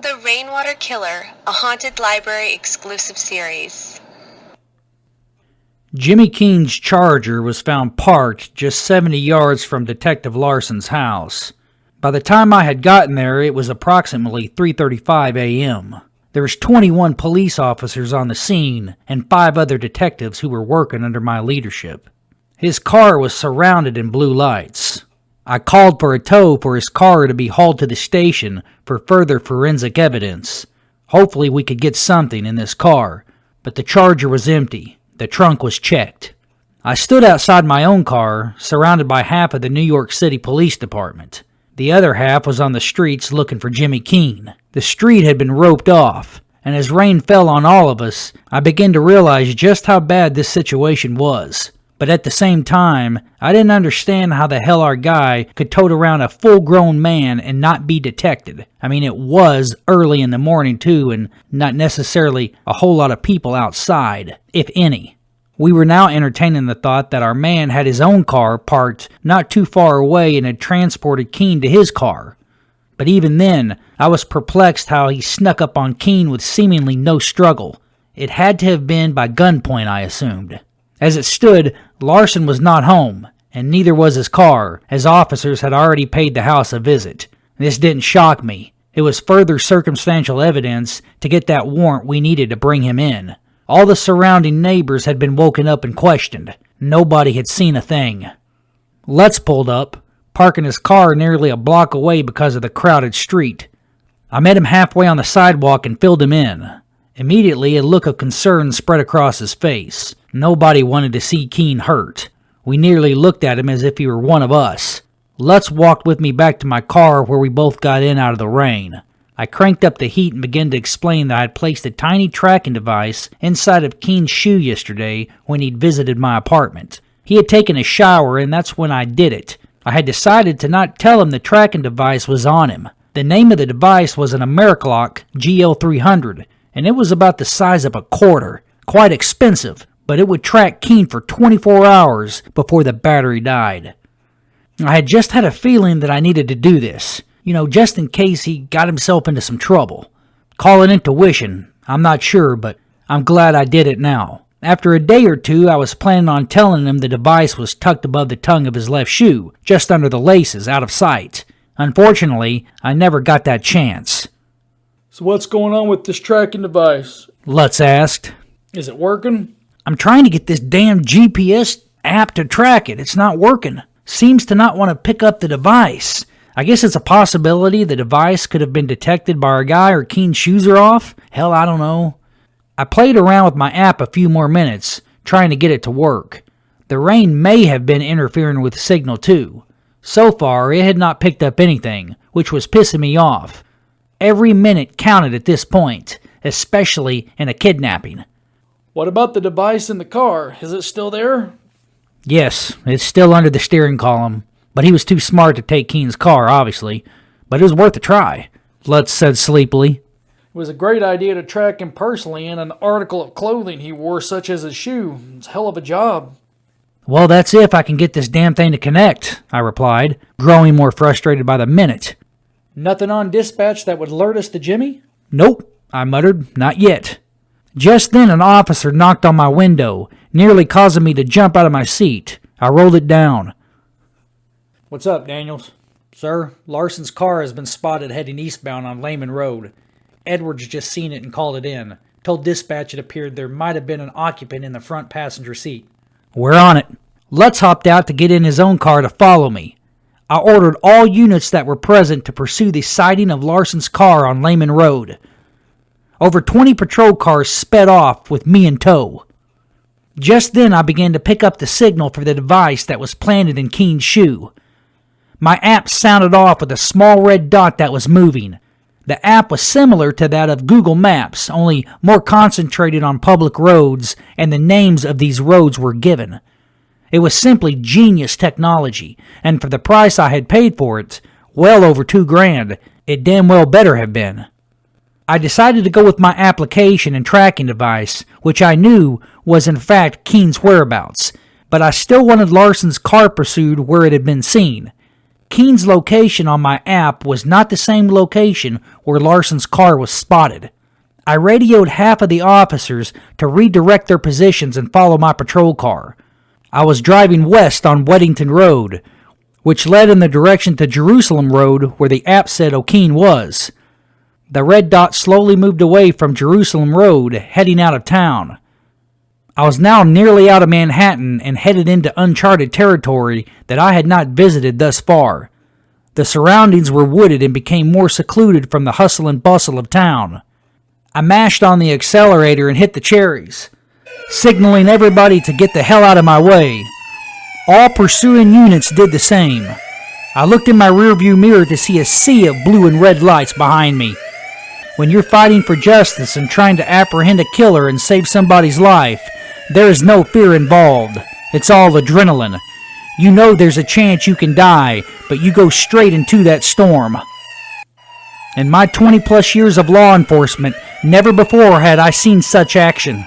The Rainwater Killer, a Haunted Library exclusive series. Jimmy Keen's Charger was found parked just 70 yards from Detective Larson's house. By the time I had gotten there, it was approximately 3:35 a.m. There was 21 police officers on the scene and 5 other detectives who were working under my leadership. His car was surrounded in blue lights. I called for a tow for his car to be hauled to the station for further forensic evidence. Hopefully we could get something in this car, but the Charger was empty. The trunk was checked. I stood outside my own car, surrounded by half of the New York City Police Department. The other half was on the streets looking for Jimmy Keen. The street had been roped off, and as rain fell on all of us, I began to realize just how bad this situation was. But at the same time, I didn't understand how the hell our guy could tote around a full-grown man and not be detected. I mean, it was early in the morning too, and not necessarily a whole lot of people outside, if any. We were now entertaining the thought that our man had his own car parked not too far away and had transported Keen to his car. But even then, I was perplexed how he snuck up on Keen with seemingly no struggle. It had to have been by gunpoint, I assumed. As it stood, Larson was not home, and neither was his car, as officers had already paid the house a visit. This didn't shock me. It was further circumstantial evidence to get that warrant we needed to bring him in. All the surrounding neighbors had been woken up and questioned. Nobody had seen a thing. Lutz pulled up, parking his car nearly a block away because of the crowded street. I met him halfway on the sidewalk and filled him in. Immediately, a look of concern spread across his face. Nobody wanted to see Keen hurt. We nearly looked at him as if he were one of us. Lutz walked with me back to my car where we both got in out of the rain. I cranked up the heat and began to explain that I had placed a tiny tracking device inside of Keen's shoe yesterday when he'd visited my apartment. He had taken a shower, and that's when I did it. I had decided to not tell him the tracking device was on him. The name of the device was an Americlock GL300, and it was about the size of a quarter. Quite expensive, but it would track Keen for 24 hours before the battery died. I had just had a feeling that I needed to do this, just in case he got himself into some trouble. Call it intuition, I'm not sure, but I'm glad I did it now. After a day or two, I was planning on telling him the device was tucked above the tongue of his left shoe, just under the laces, out of sight. Unfortunately, I never got that chance. So what's going on with this tracking device? Lutz asked. Is it working? I'm trying to get this damn GPS app to track it. It's not working. Seems to not want to pick up the device. I guess it's a possibility the device could have been detected by our guy or Keen's shoes are off. Hell, I don't know. I played around with my app a few more minutes, trying to get it to work. The rain may have been interfering with the signal too. So far, it had not picked up anything, which was pissing me off. Every minute counted at this point, especially in a kidnapping. What about the device in the car? Is it still there? Yes, it's still under the steering column, but he was too smart to take Keen's car, obviously. But it was worth a try, Lutz said sleepily. It was a great idea to track him personally in an article of clothing he wore, such as his shoe. It's a hell of a job. Well, that's if I can get this damn thing to connect, I replied, growing more frustrated by the minute. Nothing on dispatch that would alert us to Jimmy? Nope, I muttered, not yet. Just then an officer knocked on my window, nearly causing me to jump out of my seat. I rolled it down. What's up, Daniels? Sir, Larson's car has been spotted heading eastbound on Lehman Road. Edwards just seen it and called it in. Told dispatch it appeared there might have been an occupant in the front passenger seat. We're on it. Lutz hopped out to get in his own car to follow me. I ordered all units that were present to pursue the sighting of Larson's car on Lehman Road. Over 20 patrol cars sped off with me in tow. Just then I began to pick up the signal for the device that was planted in Keen's shoe. My app sounded off with a small red dot that was moving. The app was similar to that of Google Maps, only more concentrated on public roads, and the names of these roads were given. It was simply genius technology, and for the price I had paid for it, well over $2,000, it damn well better have been. I decided to go with my application and tracking device, which I knew was in fact Keen's whereabouts, but I still wanted Larson's car pursued where it had been seen. Keene's location on my app was not the same location where Larson's car was spotted. I radioed half of the officers to redirect their positions and follow my patrol car. I was driving west on Weddington Road, which led in the direction to Jerusalem Road where the app said O'Keene was. The red dot slowly moved away from Jerusalem Road, heading out of town. I was now nearly out of Manhattan and headed into uncharted territory that I had not visited thus far. The surroundings were wooded and became more secluded from the hustle and bustle of town. I mashed on the accelerator and hit the cherries, signaling everybody to get the hell out of my way. All pursuing units did the same. I looked in my rearview mirror to see a sea of blue and red lights behind me. When you're fighting for justice and trying to apprehend a killer and save somebody's life, there is no fear involved. It's all adrenaline. You know there's a chance you can die, but you go straight into that storm. In my 20-plus years of law enforcement, never before had I seen such action.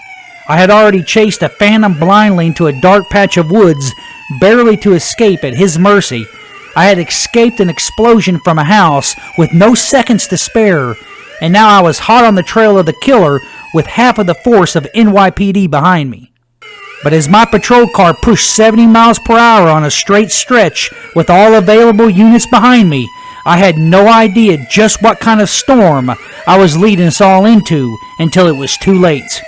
I had already chased a phantom blindly into a dark patch of woods, barely to escape at his mercy. I had escaped an explosion from a house with no seconds to spare, and now I was hot on the trail of the killer with half of the force of NYPD behind me. But as my patrol car pushed 70 miles per hour on a straight stretch with all available units behind me, I had no idea just what kind of storm I was leading us all into until it was too late.